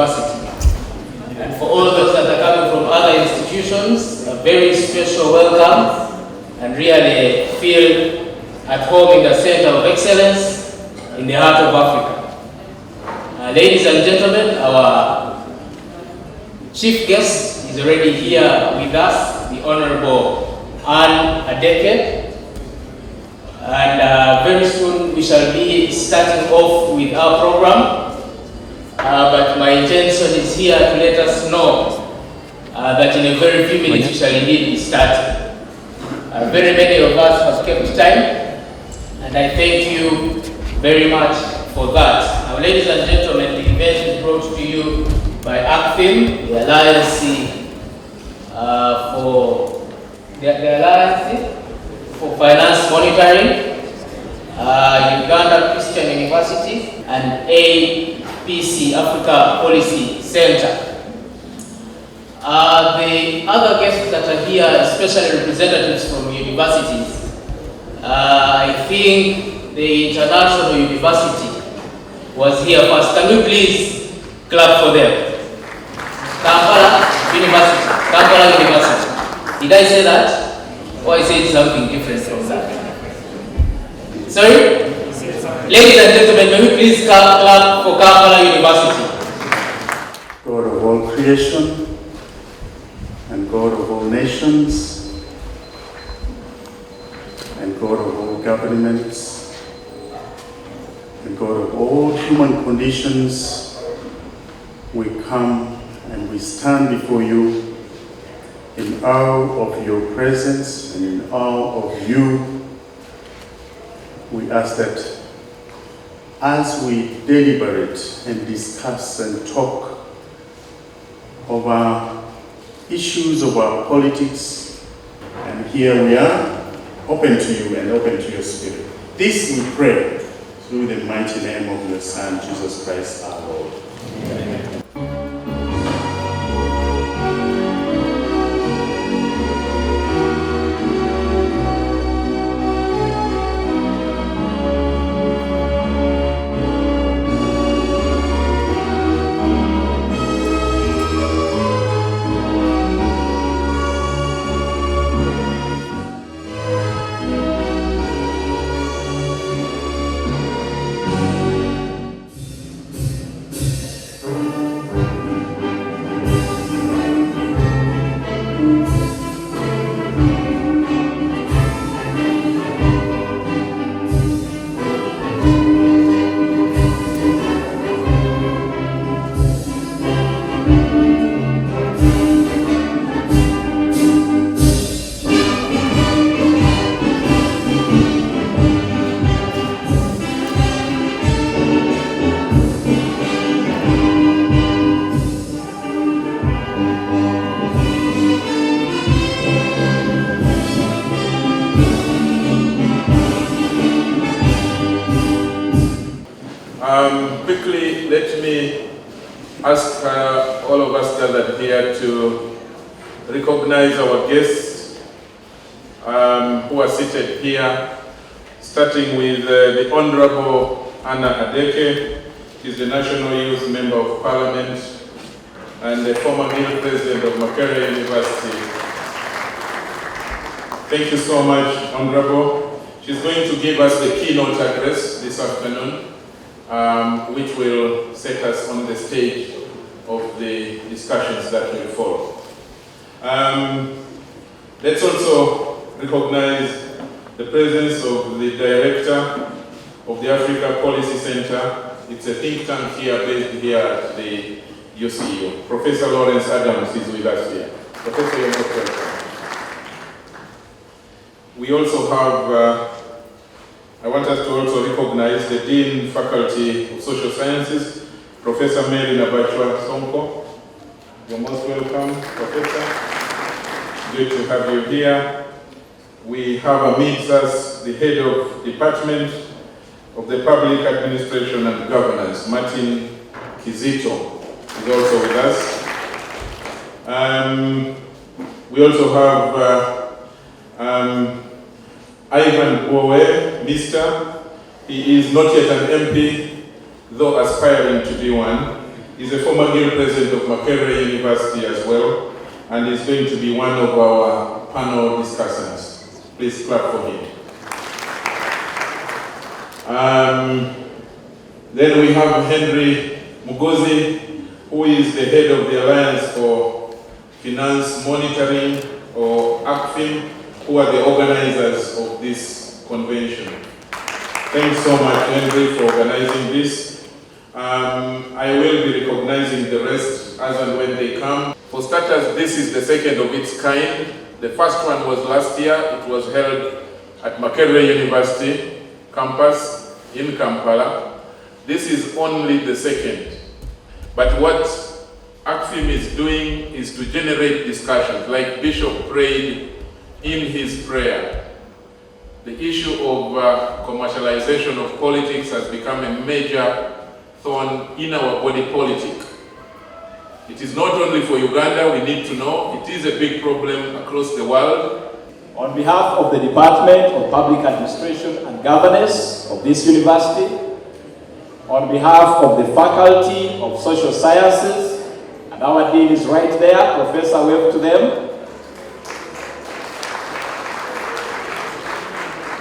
University. And for all those that are coming from other institutions, a very special welcome, and really feel at home in the Center of Excellence in the heart of Africa. Ladies and gentlemen, our chief guest is already here with us, the Honorable Anne Adeke. And very soon we shall be starting off with our program. But my intention is here to let us know that in a very few minutes we shall indeed be starting. Very many of us have kept time, and I thank you very much for that. Now, ladies and gentlemen, the event is brought to you by ACFIM, the Alliance for the Alliance for Finance Monitoring, Uganda Christian University, and APC, Africa Policy Center. The other guests that are here, especially representatives from universities, I think the International University was here first. Can we please clap for them? Kampala University. Kampala University. Did I say that? Or I said something different from that? Sorry? Ladies and gentlemen, may we please clap for Kampala University. God of all creation and God of all nations and God of all governments and God of all human conditions, we come and we stand before you in awe of your presence and in awe of you. We ask that as we deliberate and discuss and talk over issues of our politics, and here we are, open to you and open to your spirit. This we pray through the mighty name of your Son, Jesus Christ our Lord. Amen. Quickly, let me ask all of us gathered here to recognize our guests who are seated here, starting with the Honorable Anna Adeke. She's the National Youth Member of Parliament and the former Middle President of Makerere University. Thank you so much, Honorable. She's going to give us the keynote address this afternoon, which will set us on the stage of the discussions that will follow. Let's also recognize the presence of the Director of the Africa Policy Center. It's a think tank here, based here at the UCU. Professor Lawrence Adams is with us here. Professor, you're most welcome. We also have I want us to also recognize the Dean Faculty of Social Sciences, Professor Mary Nabachwa Sonko. You're most welcome, Professor. Good to have you here. We have amidst us the Head of Department of the Public Administration and Governance, Martin Kizito, is also with us. We also have Ivan Bowe, Mr. He is not yet an MP, though aspiring to be one. He's a former Guild President of Makerere University as well, and is going to be one of our panel discussants. Please clap for him. Then we have Henry Mugozi, who is the head of the Alliance for Finance Monitoring, or ACFIM, who are the organizers of this convention. Thanks so much, Henry, for organizing this. I will be recognizing the rest as and when they come. For starters, this is the second of its kind. The first one was last year. It was held at Makerere University campus in Kampala. This is only the second. But what ACFIM is doing is to generate discussions, like Bishop prayed in his prayer. The issue of commercialization of politics has become a major thorn in our body politic. It is not only for Uganda, we need to know, it is a big problem across the world. On behalf of the Department of Public Administration and Governance of this university, on behalf of the Faculty of Social Sciences, and our dean is right there, Professor, wave to them.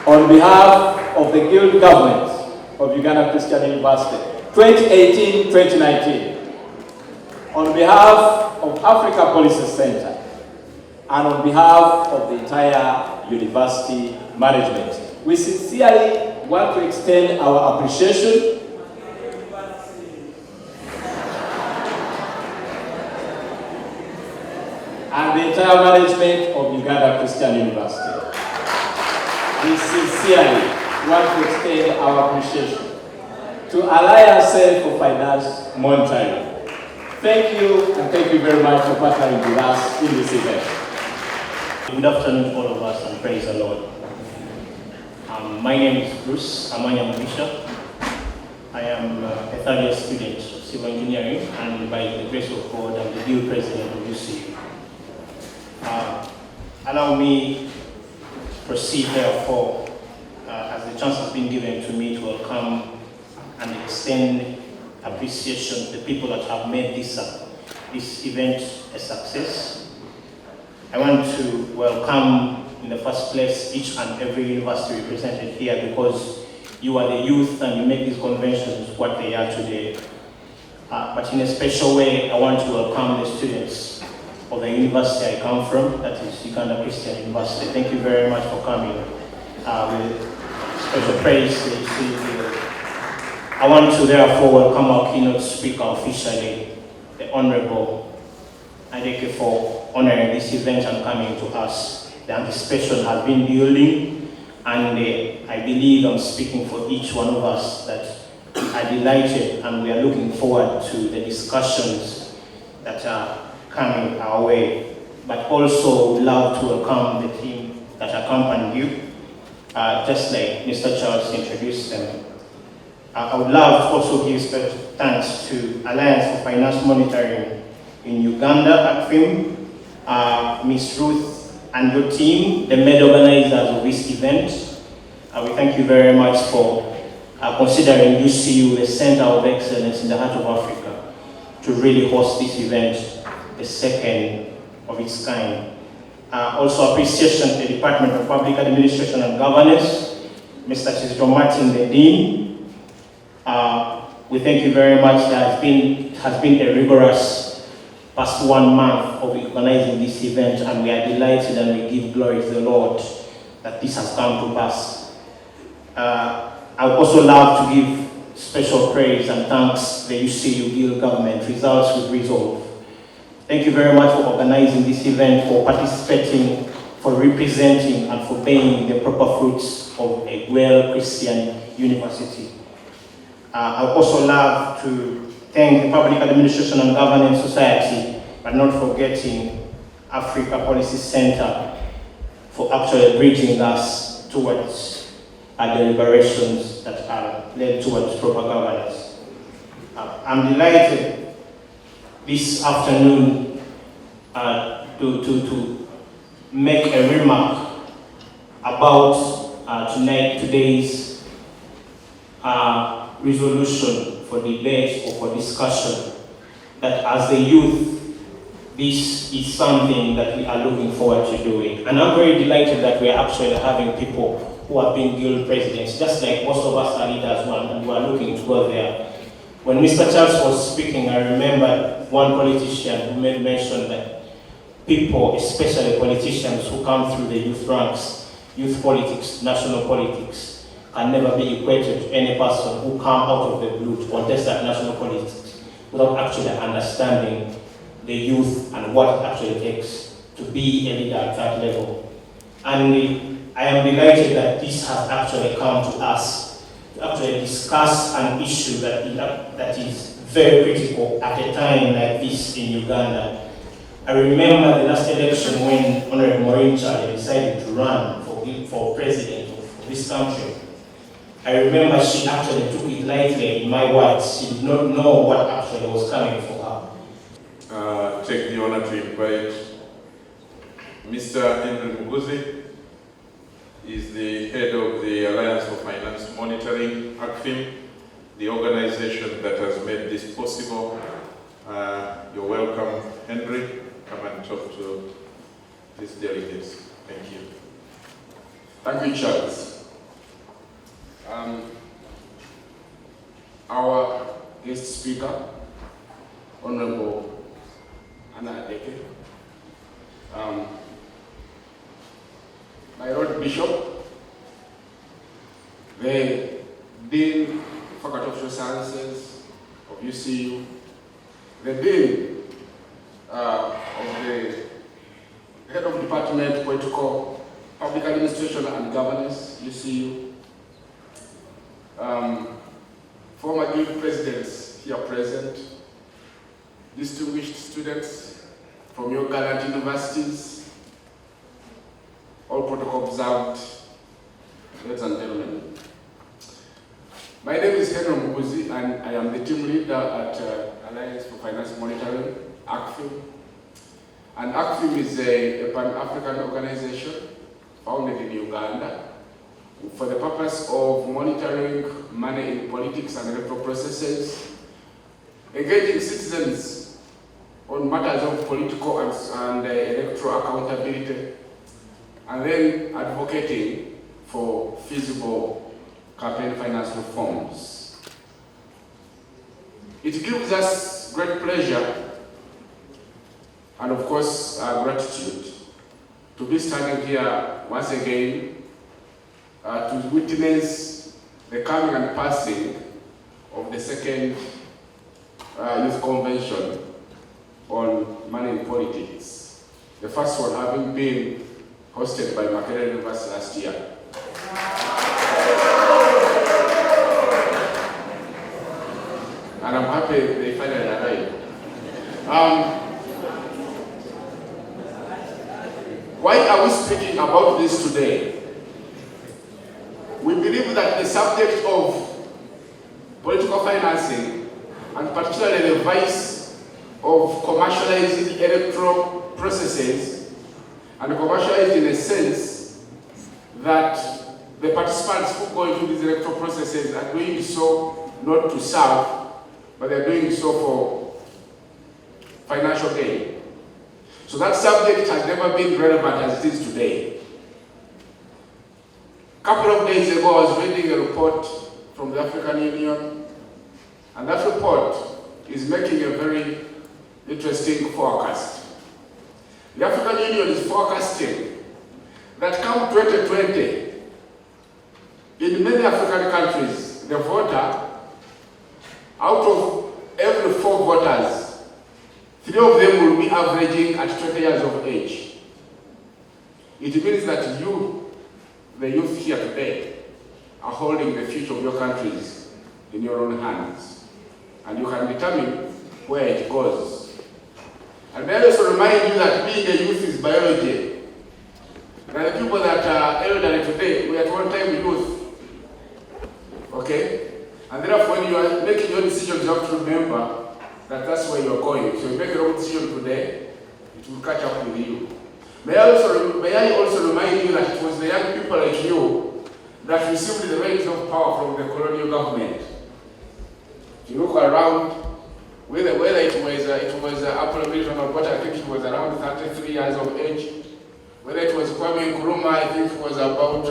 On behalf of the Guild Government of Uganda Christian University, 2018-2019. On behalf of Africa Policy Center, and on behalf of the entire university management, we sincerely want to extend our appreciation and the entire management of Uganda Christian University. We sincerely want to extend our appreciation to Alliance for Finance Monitoring. Thank you, and thank you very much for partnering with us in this event. Good afternoon, all of us, and praise the Lord. My name is Bruce Amanya Mubisha. I am a third-year student of civil engineering, and by the grace of God, I'm the Guild President of UCU. Allow me to proceed, therefore, as the chance has been given to me to welcome and extend appreciation to the people that have made this event a success. I want to welcome, in the first place, each and every university represented here, because you are the youth and you make these conventions what they are today. But in a special way, I want to welcome the students of the university I come from, that is Uganda Christian University. Thank you very much for coming. With special praise that you see here. I want to therefore welcome our keynote speaker officially, the Honorable Adeke, for honoring this event and coming to us. The anticipation has been building, and I believe I'm speaking for each one of us that we are delighted and we are looking forward to the discussions that are coming our way. But also love to welcome the team that accompanied you, just like Mr. Charles introduced them. I would love to also give special thanks to Alliance for Finance Monitoring in Uganda, ACFIM, Ms. Ruth and your team, the main organizers of this event. We thank you very much for considering UCU a center of excellence in the heart of Africa to really host this event, the second of its kind. Also appreciation to the Department of Public Administration and Governance, Mr. Chizito Martin, the Dean. We thank you very much. There has been a rigorous past 1 month of organizing this event, and we are delighted and we give glory to the Lord that this has come to pass. I would also love to give special praise and thanks to the UCU Guild government, Results with Resolve. Thank you very much for organizing this event, for participating, for representing, and for being the proper fruits of a well-Christian university. I would also love to thank the Public Administration and Governance Society, but not forgetting Africa Policy Center for actually bridging us towards deliberations that are led towards proper governance. I'm delighted this afternoon to make a remark about today's resolution for debate or for discussion that as the youth, this is something that we are looking forward to doing. And I'm very delighted that we are actually having people who have been guild presidents, just like most of us are leaders and we are looking to go there. When Mr. Charles was speaking, I remember one politician who made mention that people, especially politicians who come through the youth ranks, youth politics, national politics, can never be equated to any person who come out of the blue to contest that national politics without actually understanding the youth and what it actually takes to be a leader at that level. And I am delighted that this has actually come to us to actually discuss an issue that is very critical at a time like this in Uganda. I remember the last election when Honorable Maureen Charlie decided to run for president of this country. I remember she actually took it lightly, in my words. She did not know what actually was coming for her. Take the honor to invite Mr. Henry Muguzi. Is the head of the Alliance for Finance Monitoring, ACFIM, the organization that has made this possible. You're welcome, Henry. Come and talk to these delegates. Thank you. Thank you, Charles. Our guest speaker, Honorable Anna Adeke, my Lord Bishop, the Dean, Faculty of Social Sciences of UCU, the Dean of the Head of Department, Political, Public Administration and Governance, UCU, former guild presidents here present, distinguished students from your gallant universities, all protocol observed, ladies and gentlemen. My name is Henry Muguzi and I am the team leader at Alliance for Finance Monitoring, ACFIM. And ACFIM is a Pan-African organization founded in Uganda for the purpose of monitoring money in politics and electoral processes, engaging citizens on matters of political and electoral accountability, and then advocating for feasible campaign finance reforms. It gives us great pleasure and of course gratitude to be standing here once again to witness the coming and passing of the second youth convention on money in politics. The first one having been hosted by Makerere University last year. And I'm happy they finally arrived. Why are we speaking about this today? We believe that the subject of political financing, and particularly the vice of commercializing electoral processes, and commercialized in a sense that the participants who go into these electoral processes are doing so not to serve, but they're doing so for financial gain. So that subject has never been relevant as it is today. A couple of days ago, I was reading a report from the African Union, and that report is making a very interesting forecast. The African Union is forecasting that come 2020, in many African countries, the voter, out of every 4 voters, 3 of them will be averaging at 20 years of age. It means that you, the youth here today, are holding the future of your countries in your own hands. And you can determine where it goes. And may I also remind you that being a youth is biology. There are people that are elderly today, we at one time youth. Okay? And therefore, when you are making your decisions, you have to remember that that's where you are going. So you make a wrong decision today, it will catch up with you. May I also remind you that it was the young people like you that received the reins of power from the colonial government. If you look around, whether it was Apollo Milton Obote, I think he was around 33 years of age. Whether it was Kwame Nkrumah, I think he was about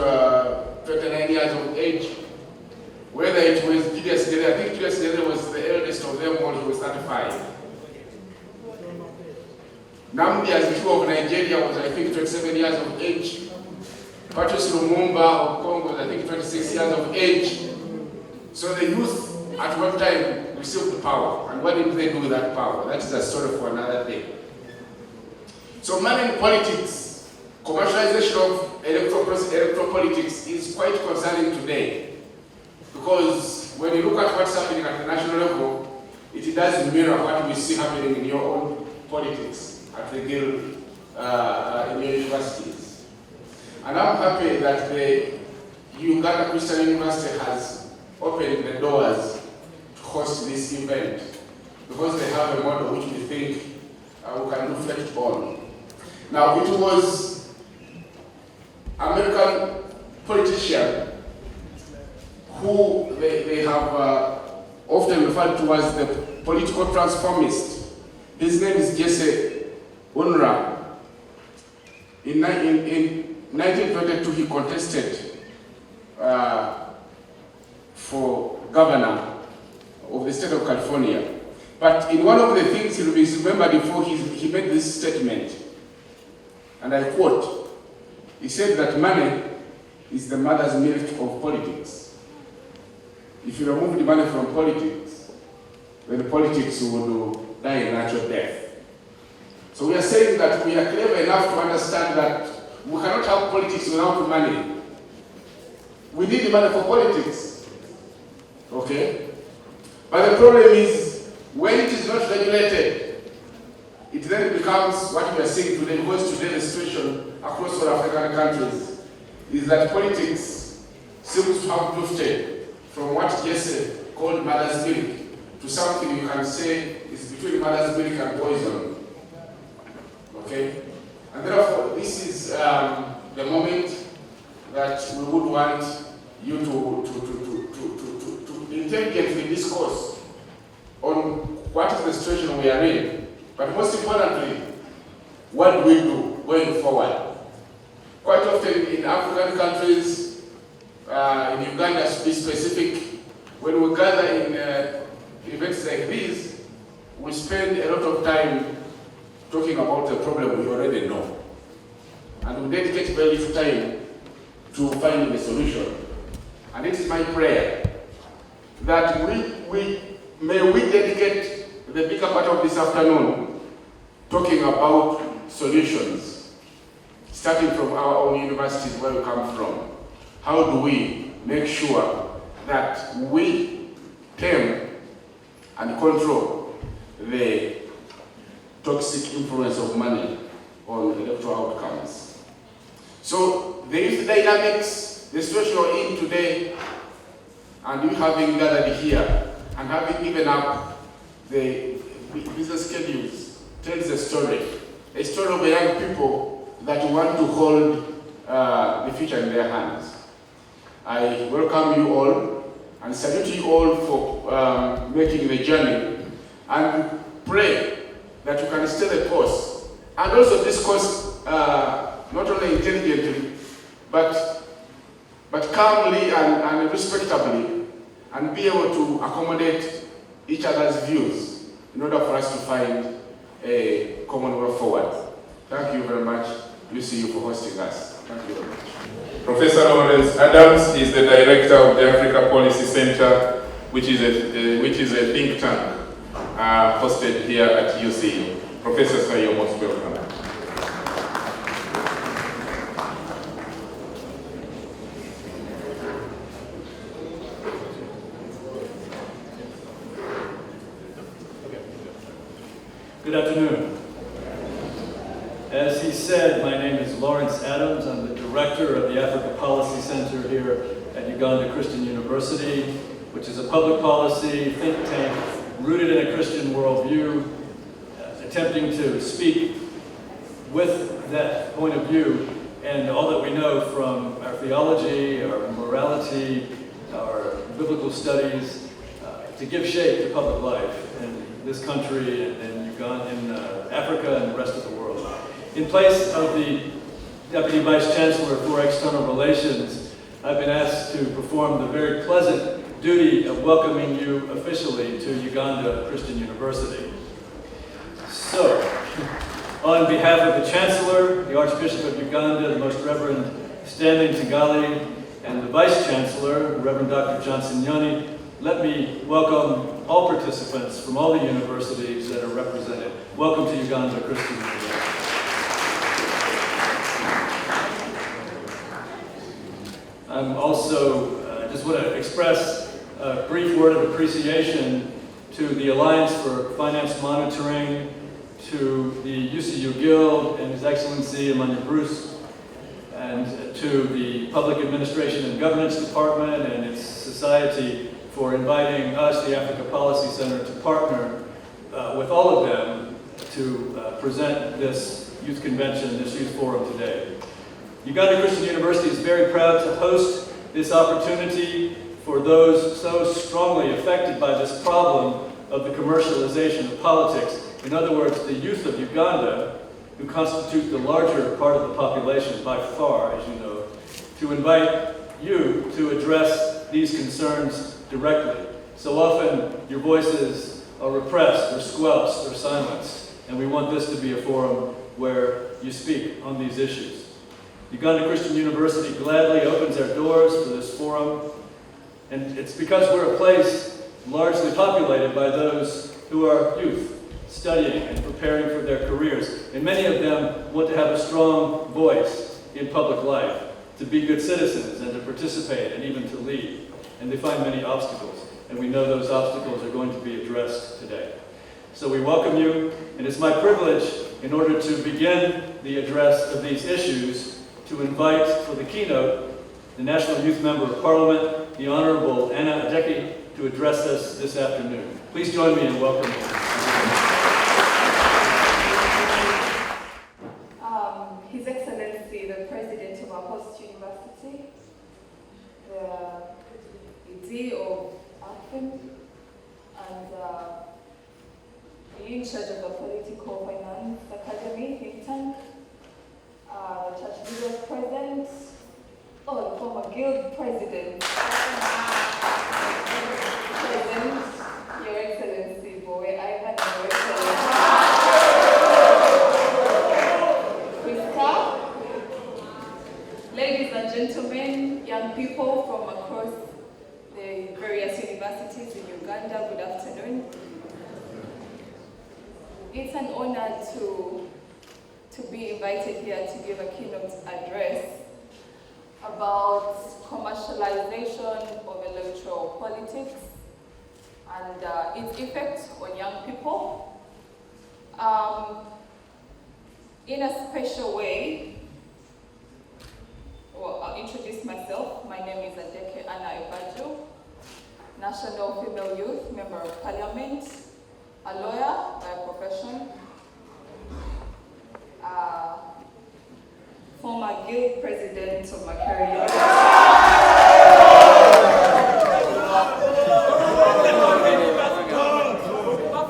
29 years of age. Whether it was Julius Nyerere, I think Julius Nyerere was the eldest of them all, he was 35. Nnamdi Azikiwe of Nigeria was, I think, 27 years of age. Patrice Lumumba of Congo was, I think, 26 years of age. So the youth at one time received the power. And what did they do with that power? That is a story for another day. So money in politics, commercialization of electoral politics is quite concerning today. Because when you look at what's happening at the national level, it does mirror what we see happening in your own politics at the guild, in your universities. And I'm happy that the Uganda Christian University has opened the doors to host this event because they have a model which we think we can reflect on. Now, it was American politician who they have often referred to as the political transformist. His name is Jesse Unruh. In 1922, he contested for governor of the state of California. But in one of the things he remembered before, he made this statement, and I quote, he said that money is the mother's milk of politics. If you remove the money from politics, then politics will die a natural death. So we are saying that we are clever enough to understand that we cannot have politics without money. We need the money for politics. Okay? But the problem is, when it is not regulated, it then becomes what we are seeing today, because today the situation across all African countries is that politics seems to have drifted from what Jesse called mother's milk to something you can say is between mother's milk and poison. Okay? And therefore, this is the moment that we would want you to intelligently discourse on what is the situation we are in, but most importantly, what do we do going forward? Quite often in African countries, in Uganda to be specific, when we gather in events like these, we spend a lot of time talking about the problem we already know. And we dedicate very little time to finding a solution. And it is my prayer that we dedicate the bigger part of this afternoon talking about solutions, starting from our own universities where we come from. How do we make sure that we tame and control the toxic influence of money on electoral outcomes? So the youth dynamics, the situation we're in today, and you having gathered here and having given up the business schedules, tells a story of young people that want to hold the future in their hands. I welcome you all and salute you all for making the journey, and pray that you can stay the course, and also discourse not only intelligently, but calmly and respectably, and be able to accommodate each other's views in order for us to find a common way forward. Thank you very much, Lucy, for hosting us. Thank you very much. Professor Lawrence Adams is the director of the Africa Policy Center, which is a think tank hosted here at UCU. Professor, sir, you're most welcome. Good afternoon. As he said, my name is Lawrence Adams. I'm the director of the Africa Policy Center here at Uganda Christian University, which is a public policy think tank rooted in a Christian worldview, attempting to speak with that point of view and all that we know from our theology, our morality, our biblical studies, to give shape to public life. And this country and in Uganda, in Africa and the rest of the world. In place of the Deputy Vice Chancellor for External Relations, I've been asked to perform the very pleasant duty of welcoming you officially to Uganda Christian University. So, on behalf of the Chancellor, the Archbishop of Uganda, the Most Reverend Stanley Ntagali, and the Vice Chancellor, Reverend Dr. Johnson Nyoni, let me welcome all participants from all the universities that are represented. Welcome to Uganda Christian University. I'm also just want to express a brief word of appreciation to the Alliance for Finance Monitoring, to the UCU Guild and His Excellency Emmanuel Bruce, and to the Public Administration and Governance Department and its society for inviting us, the Africa Policy Center, to partner with all of them to present this youth convention, this youth forum today. Uganda Christian University is very proud to host this opportunity for those so strongly affected by this problem of the commercialization of politics. In other words, the youth of Uganda, who constitute the larger part of the population by far, as you know, to invite you to address these concerns directly. So often, your voices are repressed, or squelched, or silenced, and we want this to be a forum where you speak on these issues. Uganda Christian University gladly opens our doors for this forum, and it's because we're a place largely populated by those who are youth, studying and preparing for their careers. And many of them want to have a strong voice in public life, to be good citizens and to participate and even to lead. And they find many obstacles, and we know those obstacles are going to be addressed today. So we welcome you, and it's my privilege, in order to begin the address of these issues, to invite for the keynote the National Youth Member of Parliament, the Honorable Anna Adeki, to address us this afternoon. Please join me in welcoming her. His Excellency, the President of our host university, the ED of AFIM, and the in charge of the Political Finance Academy, think tank, the church leaders present, the former guild president, present, Your Excellency, Boy Ivan, and Your Excellency. Ladies and gentlemen, young people from across the various universities in Uganda, good afternoon. It's an honor to be invited here to give a keynote address about commercialization of electoral politics and its effect on young people. In a special way, I'll introduce myself. My name is Adeke Anna Ebaju, National Female Youth Member of Parliament, a lawyer by profession, former guild president of Makerere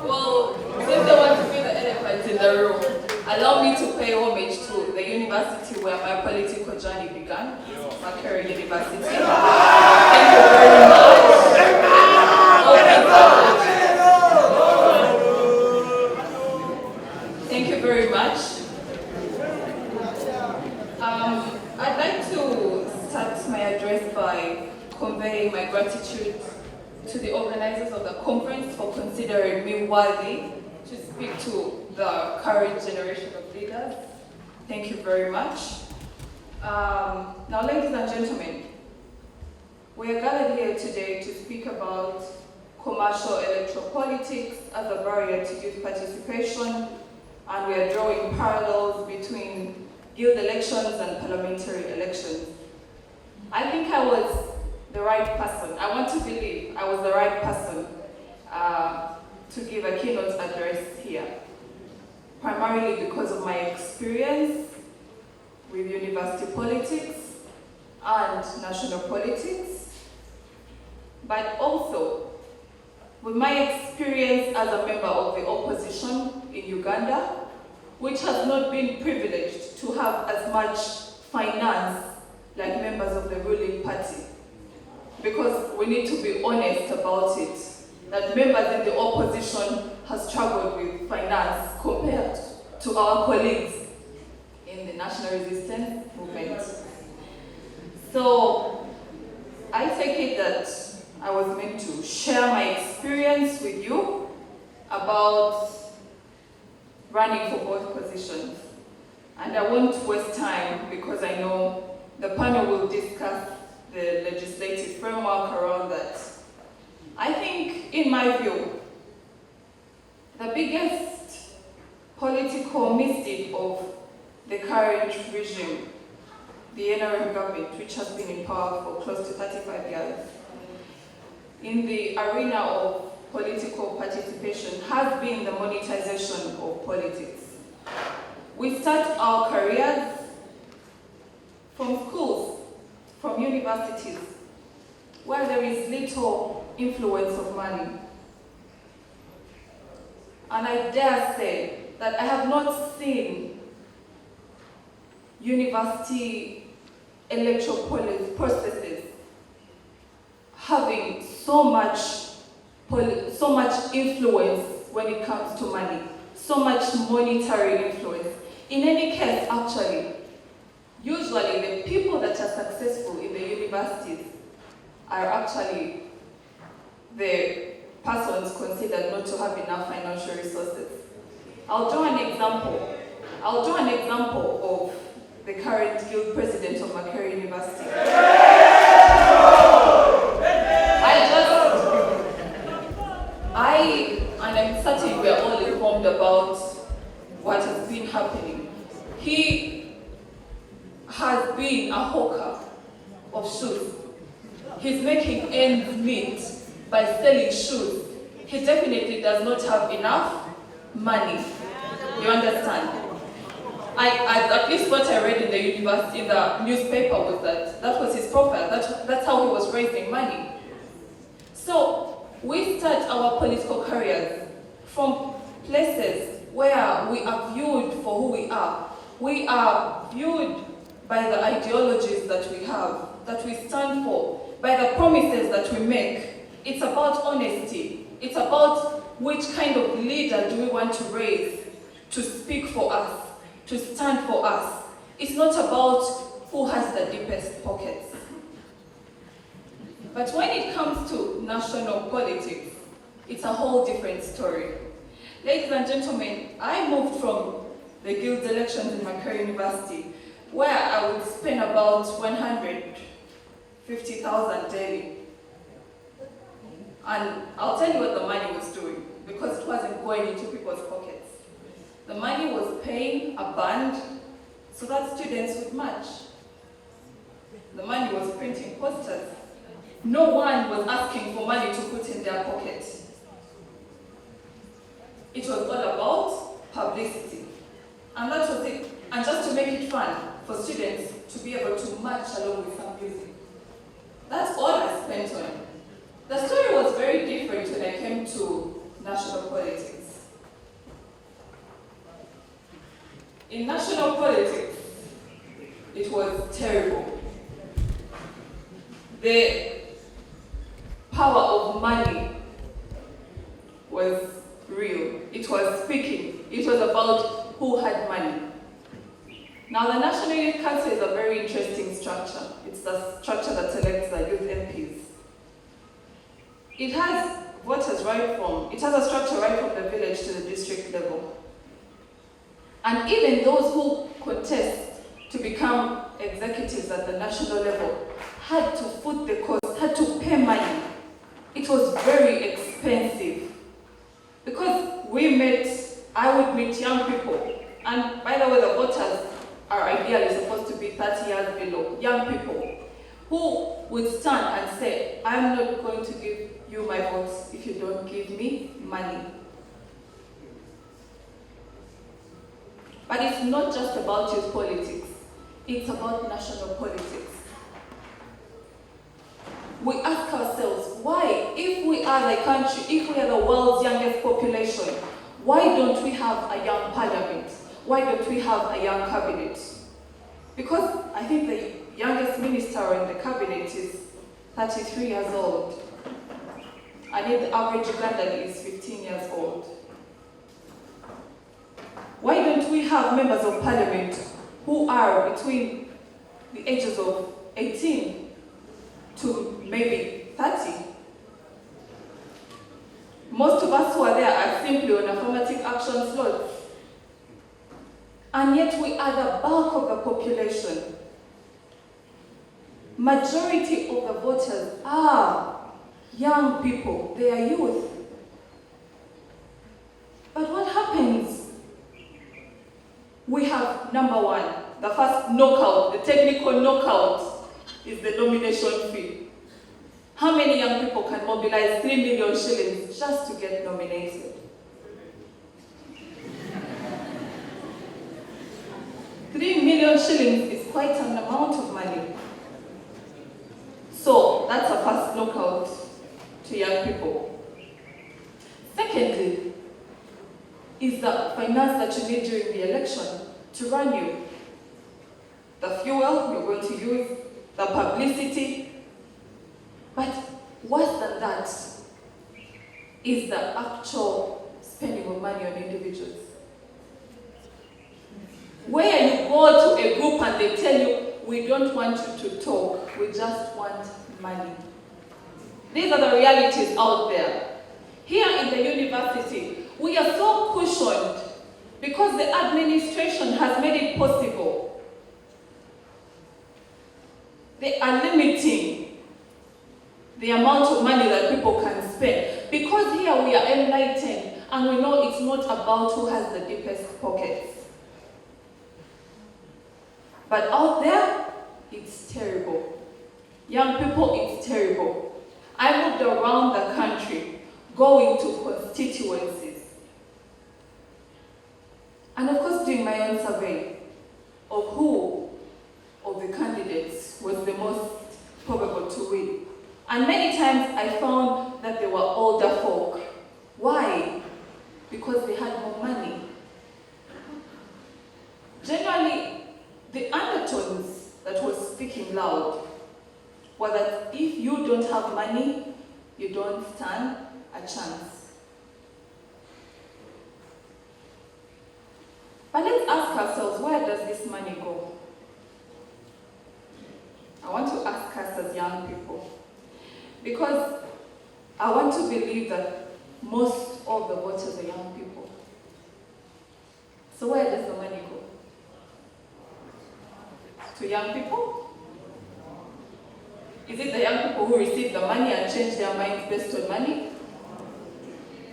Well, since they want to be the elephant in the room, allow me to pay homage to the university where my political journey began, Makerere University. Thank you very much. Thank you very much. I'd like to start my address by conveying my gratitude to the organizers of the conference for considering me worthy to speak to the current generation of leaders. Thank you very much. Now, ladies and gentlemen, we are gathered here today to speak about commercial electoral politics as a barrier to youth participation, and we are drawing parallels between guild elections and parliamentary elections. I think I was the right person. I want to believe I was the right person to give a keynote address here, primarily because of my experience with university politics and national politics, but also with my experience as a member of the opposition in Uganda, which has not been privileged to have as much finance like members of the ruling party. Because we need to be honest about it, that members in the opposition have struggled with finance compared to our colleagues in the national resistance movement. So I take it that I was meant to share my experience with you about running for both positions. And I won't waste time because I know the panel will discuss the legislative framework around that. I think, in my view, the biggest political misdeed of the current regime, the NRM government, which has been in power for close to 35 years, in the arena of political participation has been the monetization of politics. We start our careers from schools, from universities, where there is little influence of money. And I dare say that I have not seen university electoral processes having so much influence when it comes to money, so much monetary influence. In any case, actually, usually the people that are successful in the universities are actually the persons considered not to have enough financial resources. I'll draw an example of the current guild president of Makerere University. And I'm certain we are all informed about what has been happening. He has been a hawker of shoes. He's making ends meet by selling shoes. He definitely does not have enough money. You understand? At least what I read in the university, in the newspaper, was that was his profile. That's how he was raising money. So we start our political careers from places where we are viewed for who we are. We are viewed by the ideologies that we have, that we stand for, by the promises that we make. It's about honesty. It's about which kind of leader do we want to raise to speak for us, to stand for us. It's not about who has the deepest pockets. But when it comes to national politics, it's a whole different story. Ladies and gentlemen, I moved from the guild elections in Makerere University, where I would spend about 150,000 daily. And I'll tell you what the money was doing, because it wasn't going into people's pockets. The money was paying a band so that students would march. The money was printing posters. No one was asking for money to put in their pocket. It was all about publicity. And that was it. And just to make it fun for students to be able to march along with some music. That's all I spent on. The story was very different when I came to national politics. In national politics, it was terrible. The power of money was real. It was speaking. It was about who had money. Now, the National Youth Council is a very interesting structure. It's the structure that selects the youth MPs. It has voters it has a structure right from the village to the district level. And even those who contest to become executives at the national level had to foot the cost, had to pay money. It was very expensive. Because I would meet young people, and by the way, the voters are ideally supposed to be 30 years below, young people, who would stand and say, I'm not going to give you my votes if you don't give me money. But it's not just about youth politics, it's about national politics. we ask ourselves, why, if we are the country, if we are the world's youngest population, why don't we have a young parliament? Why don't we have a young cabinet? Because I think the youngest minister in the cabinet is 33 years old. And the average Ugandan is 15 years old. Why don't we have members of parliament who are between the ages of 18 to maybe 30? Most of us who are there are simply on affirmative action slots. And yet we are the bulk of the population. Majority of the voters are young people, they are youth. But what happens? We have, number one, the first knockout, the technical knockout is the nomination fee. How many young people can mobilize 3 million shillings just to get nominated? 3 million shillings is quite an amount of money. So that's a first knockout to young people. Secondly, is the finance that you need during the election to run you. The fuel you're going to use, the publicity. But worse than that is the actual spending of money on individuals. Where you go to a group and they tell you, we don't want you to talk, we just want money. These are the realities out there. Here in the university, we are so cushioned because the administration has made it possible. They are limiting the amount of money that people can spend. Because here we are enlightened and we know it's not about who has the deepest pockets. But out there, it's terrible. Young people, it's terrible. I moved around the country, going to constituencies. And of course, doing my own survey of who of the candidates was the most probable to win. And many times I found that they were older folk. Why? Because they had more money. Generally, the undertones that was speaking loud were that if you don't have money, you don't stand a chance. But let's ask ourselves, where does this money go? I want to ask us as young people, because I want to believe that most of the voters are young people. So where does the money go? To young people? Is it the young people who receive the money and change their minds based on money?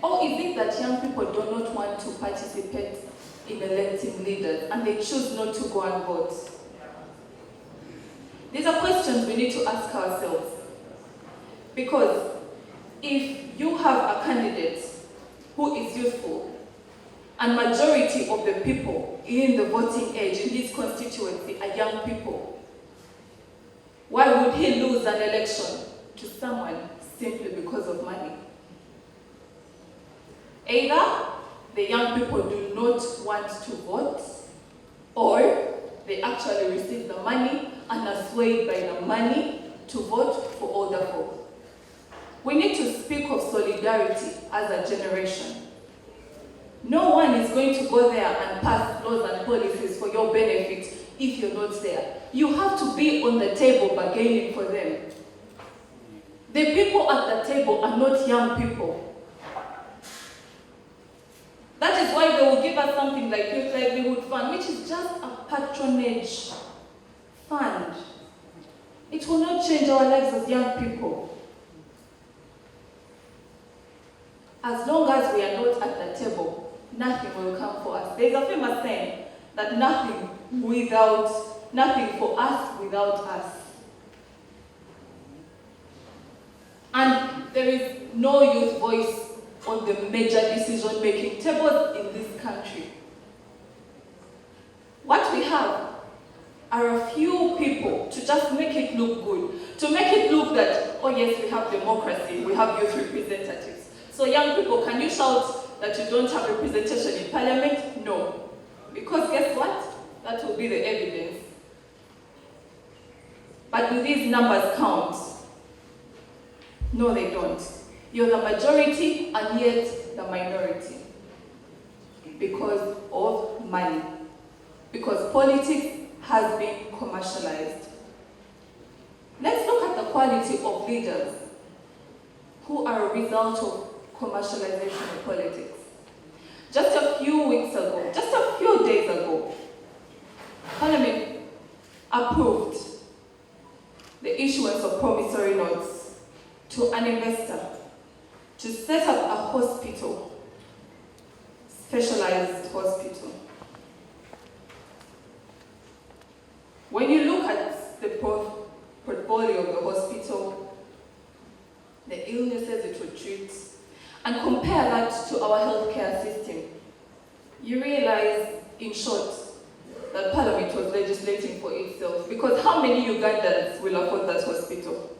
Or is it that young people do not want to participate in electing leaders and they choose not to go and vote? These are questions we need to ask ourselves. Because if you have a candidate who is youthful and majority of the people in the voting age in this constituency are young people, why would he lose an election to someone simply because of money? Either the young people do not want to vote, or they actually receive the money and are swayed by the money to vote for older folk. We need to speak of solidarity as a generation. No one is going to go there and pass laws and policies for your benefit if you're not there. You have to be on the table bargaining for them. The people at the table are not young people. That is why they will give us something like Youth Livelihood Fund, which is just a patronage fund. It will not change our lives as young people. As long as we are not at the table, nothing will come for us. There is a famous saying that nothing for us without us. And there is no youth voice on the major decision-making tables in this country. What we have are a few people to just make it look good, to make it look that oh yes, we have democracy, we have youth representatives. So young people, can you shout that you don't have representation in parliament? No. Because guess what? That will be the evidence. But do these numbers count? No, they don't. You're the majority and yet the minority. Because of money. Because politics has been commercialized. Let's look at the quality of leaders who are a result of commercialization of politics. Just a few weeks ago, just a few days ago, Parliament approved the issuance of promissory notes to an investor to set up a hospital, specialized hospital. When you look at the portfolio of the hospital, the illnesses it will treat, and compare that to our healthcare system, you realize, in short, that Parliament was legislating for itself. Because how many Ugandans will afford that hospital?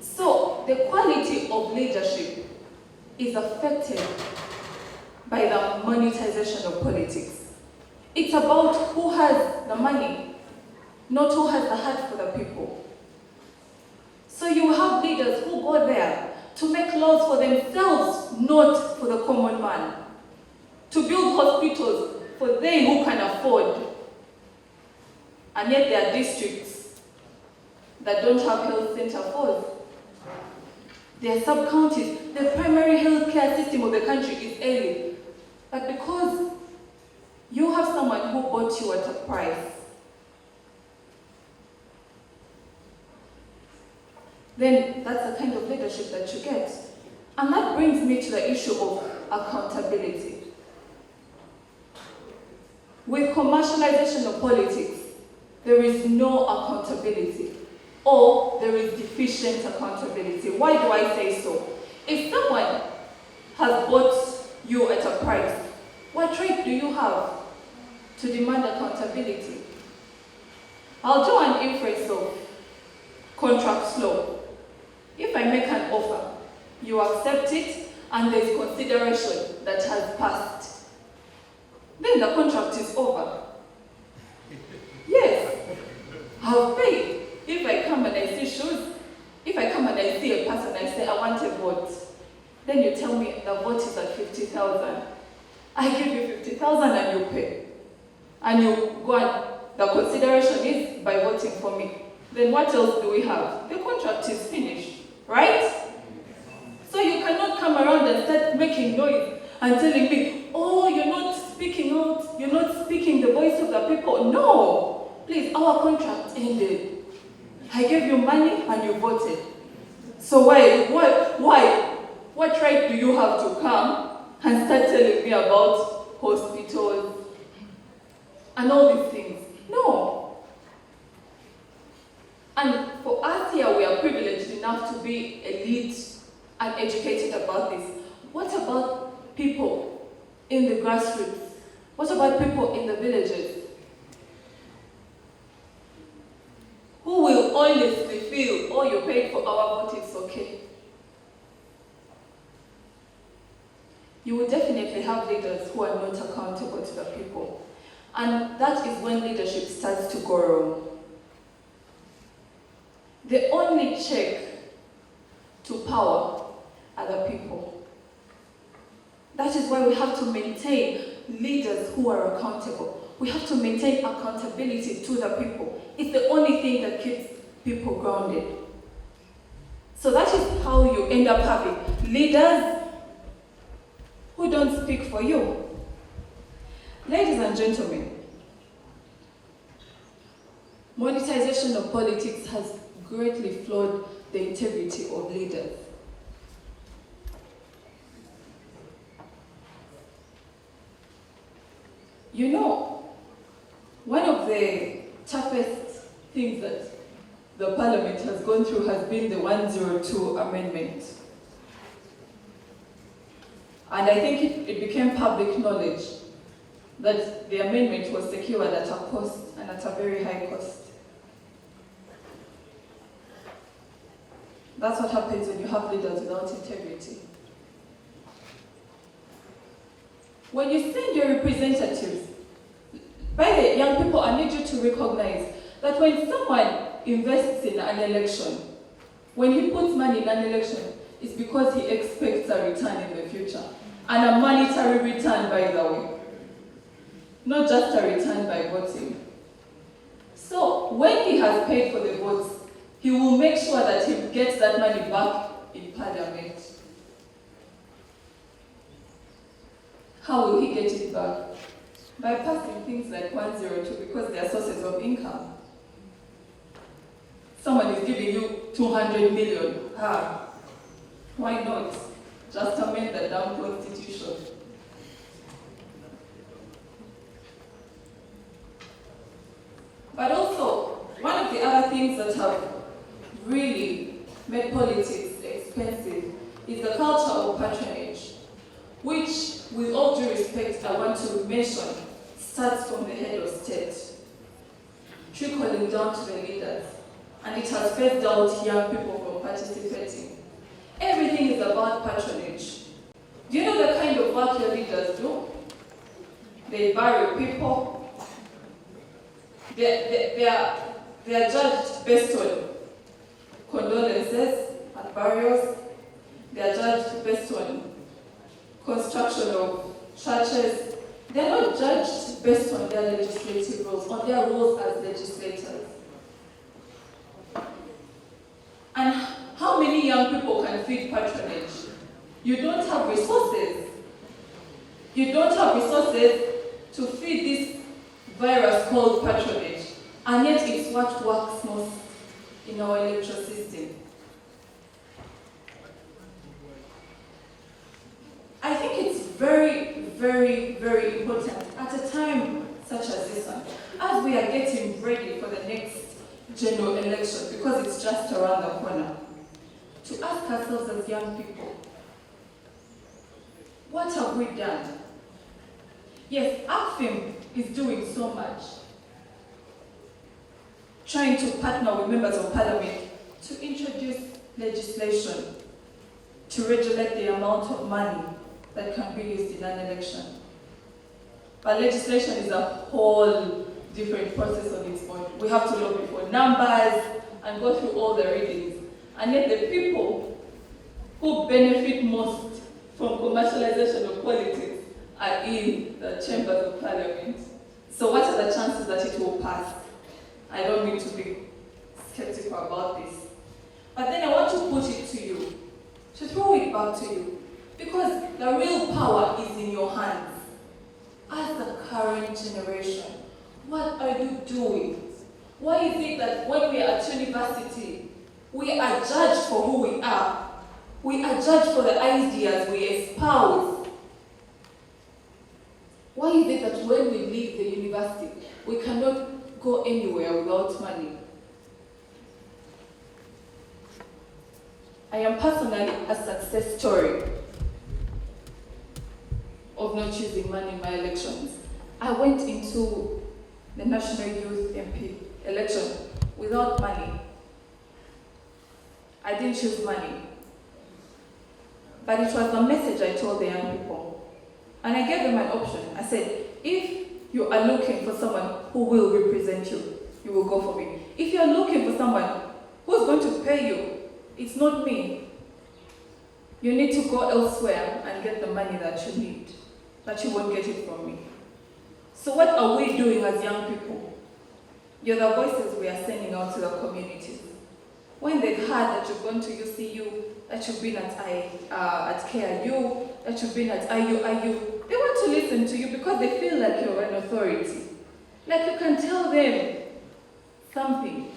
So, the quality of leadership is affected by the monetization of politics. It's about who has the money, not who has the heart for the people. So you have leaders who go there to make laws for themselves, not for the common man. To build hospitals for they who can afford. And yet there are districts that don't have health center for. There are sub-counties. The primary healthcare system of the country is ailing. But because you have someone who bought you at a price, then that's the kind of leadership that you get. And that brings me to the issue of accountability. With commercialization of politics, there is no accountability, or there is deficient accountability. Why do I say so? If someone has bought you at a price, what right do you have to demand accountability? I'll do an inference of contract law. If I make an offer, you accept it, and there's consideration that has passed, then the contract is over. Yes, I've paid. If I come and I see shoes, if I come and I see a person, I say, I want a vote. Then you tell me the vote is at 50,000. I give you 50,000 and you pay. And you go and the consideration is by voting for me. Then what else do we have? The contract is finished. Right? So you cannot come around and start making noise and telling me, oh, you're not speaking out, you're not speaking the voice of the people. No! Please, our contract ended. I gave you money and you voted. So what right do you have to come and start telling me about hospitals and all these things? No. And for us here, we are privileged enough to be elite and educated about this. What about people in the grassroots? What about people in the villages? Who will honestly feel, oh, you paid for our vote, it's okay? You will definitely have leaders who are not accountable to the people. And that is when leadership starts to go wrong. The only check to power are the people. That is why we have to maintain leaders who are accountable. We have to maintain accountability to the people. It's the only thing that keeps people grounded. So that is how you end up having leaders who don't speak for you. Ladies and gentlemen, monetization of politics has greatly flawed the integrity of leaders. You know, one of the toughest things that the Parliament has gone through has been the 102 amendment. And I think it became public knowledge that the amendment was secured at a cost and at a very high cost. That's what happens when you have leaders without integrity. When you send your representatives, by the young people, I need you to recognize that when someone invests in an election, when he puts money in an election, it's because he expects a return in the future. And a monetary return, by the way. Not just a return by voting. So when he has paid for the votes, he will make sure that he gets that money back in Parliament. How will he get it back? By passing things like 102 because they are sources of income. Someone is giving you 200 million. Why not? Just amend the damn constitution. But also, one of the other things that have really made politics expensive is the culture of patronage, which, with all due respect, I want to mention, starts from the head of state, trickling down to the leaders, and it has phased out young people from participating. Everything is about patronage. Do you know the kind of work your leaders do? They bury people. They are judged based on condolences and burials. They are judged based on construction of churches. They are not judged based on their legislative roles, on their roles as legislators. And how many young people can feed patronage? You don't have resources. You don't have resources to feed this virus called patronage. And yet it's what works most in our electoral system. I think it's very, very, very important at a time such as this one, as we are getting ready for the next general election, because it's just around the corner, to ask ourselves as young people, what have we done? Yes, ACFIM is doing so much, trying to partner with members of parliament to introduce legislation to regulate the amount of money that can be used in an election. But legislation is a whole different process on its own. We have to lobby for numbers and go through all the readings. And yet the people who benefit most from commercialization of politics are in the chambers of parliament. So what are the chances that it will pass? I don't mean to be skeptical about this. But then I want to put it to you, to throw it back to you, because the real power is in your hands. As the current generation, what are you doing? Why is it that when we are at university, we are judged for who we are? We are judged for the ideas we espouse. Why is it that when we leave the university, we cannot go anywhere without money? I am personally a success story of not choosing money in my elections. I went into the National Youth MP election without money. I didn't choose money. But it was a message I told the young people. And I gave them an option. I said, if you are looking for someone who will represent you, you will go for me. If you are looking for someone who's going to pay you, it's not me. You need to go elsewhere and get the money that you need, but you won't get it from me. So what are we doing as young people? You're the voices we are sending out to the communities. When they've heard that you've gone to UCU, that you've been at KIU, that you've been at IU, they want to listen to you because they feel like you're an authority. Like you can tell them something.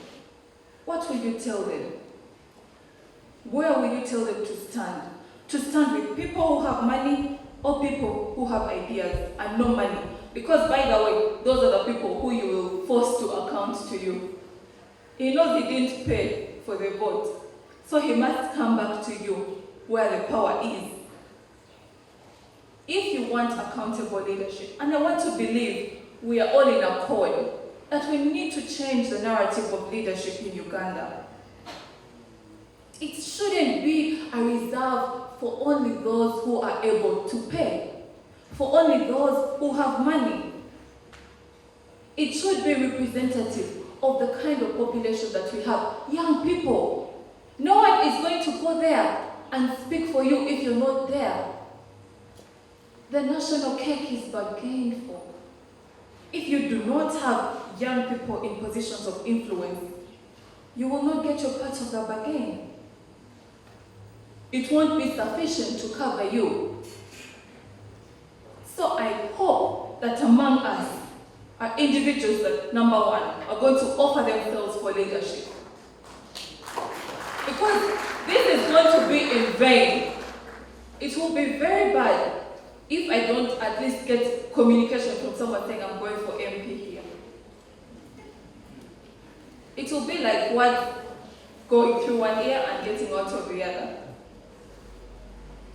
What will you tell them? Where will you tell them to stand? To stand with people who have money or people who have ideas and no money? Because by the way, those are the people who you will force to account to you. He knows he didn't pay for the vote, so he must come back to you where the power is. If you want accountable leadership, and I want to believe we are all in accord, that we need to change the narrative of leadership in Uganda. It shouldn't be a reserve for only those who are able to pay, for only those who have money. It should be representative of the kind of population that we have, young people. No one is going to go there and speak for you if you're not there. The national cake is bargained for. If you do not have young people in positions of influence, you will not get your part of the bargain. It won't be sufficient to cover you. So I hope that among us are individuals that, number one, are going to offer themselves for leadership. Because this is going to be in vain. It will be very bad if I don't at least get communication from someone saying I'm going for MP here. It will be like what going through one ear and getting out of the other.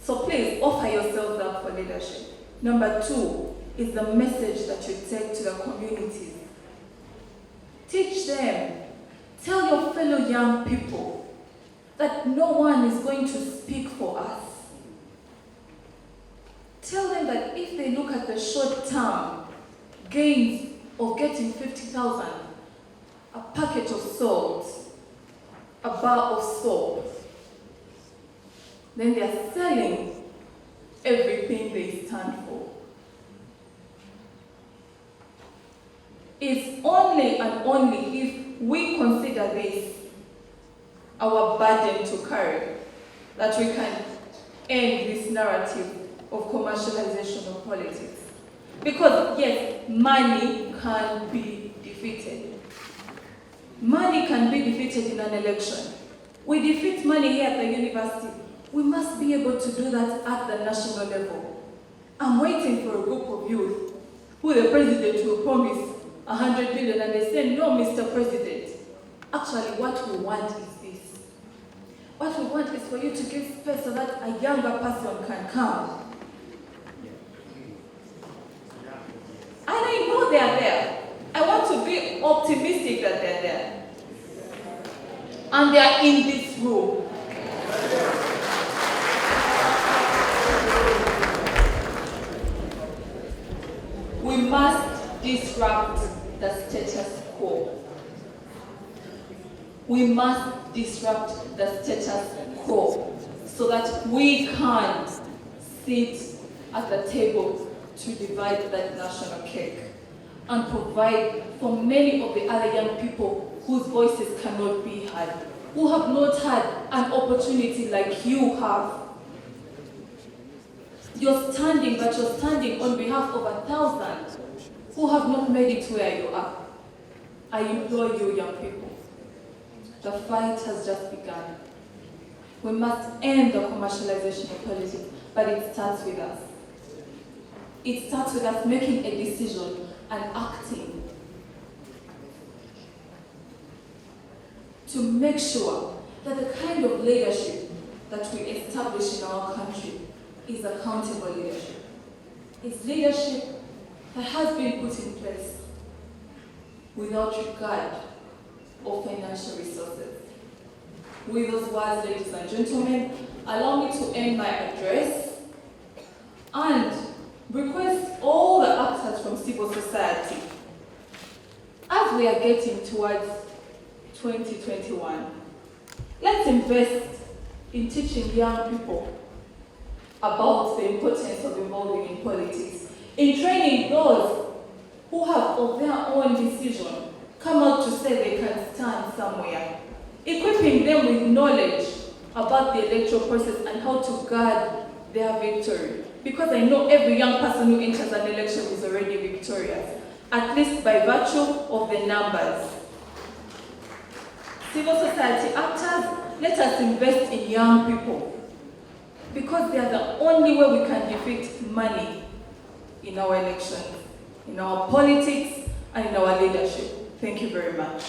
So please offer yourselves up for leadership. Number two is the message that you take to the communities. Teach them. Tell your fellow young people that no one is going to speak for us. Tell them that if they look at the short-term gains of getting 50,000, a packet of salt, a bar of soap, then they are selling everything they stand for. It's only and only if we consider this our burden to carry that we can end this narrative of commercialization of politics. Because yes, money can be defeated. Money can be defeated in an election. We defeat money here at the university. We must be able to do that at the national level. I'm waiting for a group of youth who the president will promise 100 billion and they say, no, Mr. President. Actually, what we want is this. What we want is for you to give space so that a younger person can come. And I know they are there. I want to be optimistic that they're there. And they are in this room. We must disrupt the status quo. We must disrupt the status quo so that we can sit at the table to divide that national cake and provide for many of the other young people whose voices cannot be heard, who have not had an opportunity like you have. You're standing, but you're standing on behalf of 1,000 who have not made it where you are. I implore you, young people, the fight has just begun. We must end the commercialization of politics, but it starts with us. It starts with us making a decision and acting to make sure that the kind of leadership that we establish in our country is accountable leadership. It's leadership that has been put in place without regard of financial resources. With those words, ladies and gentlemen, allow me to end my address and request all the actors from civil society, as we are getting towards 2021, let's invest in teaching young people about the importance of involving in politics, in training those who have of their own decision come out to say they can stand somewhere, equipping them with knowledge about the electoral process and how to guard their victory. Because I know every young person who enters an election is already victorious, at least by virtue of the numbers. Civil society actors, let us invest in young people, because they are the only way we can defeat money in our elections, in our politics, and in our leadership. Thank you very much.